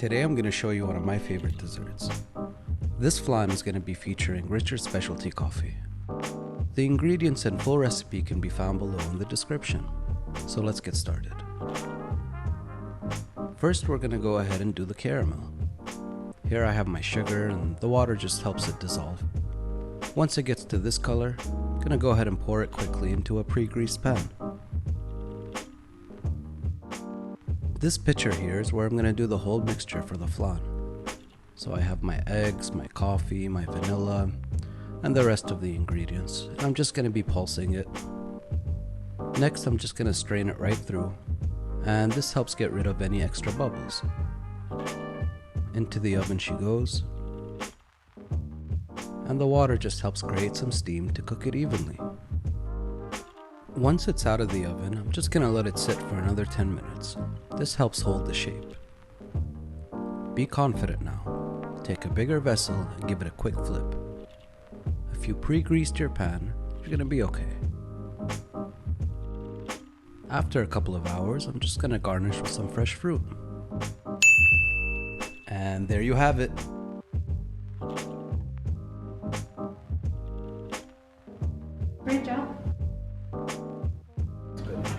Today I'm going to show you one of my favorite desserts. This flan is going to be featuring Richard's specialty coffee. The ingredients and full recipe can be found below in the description. So let's get started. First we're going to go ahead and do the caramel. Here I have my sugar and the water just helps it dissolve. Once it gets to this color, I'm going to go ahead and pour it quickly into a pre-greased pan. This pitcher here is where I'm going to do the whole mixture for the flan. So I have my eggs, my coffee, my vanilla, and the rest of the ingredients. And I'm just going to be pulsing it. Next I'm just going to strain it right through, and this helps get rid of any extra bubbles. Into the oven she goes, and the water just helps create some steam to cook it evenly. Once it's out of the oven, I'm just going to let it sit for another 10 minutes. This helps hold the shape. Be confident now. Take a bigger vessel and give it a quick flip. If you pre-greased your pan, you're going to be okay. After a couple of hours, I'm just going to garnish with some fresh fruit. And there you have it. Great job.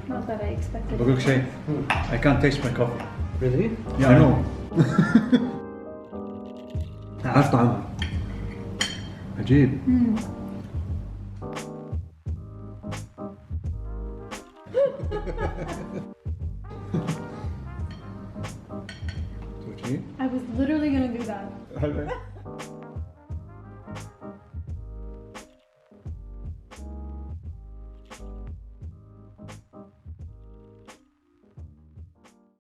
Not that I expected. What I say? I can't taste my coffee. Really? Yeah, I know. عارف طعمها عجيب. I was literally gonna do that.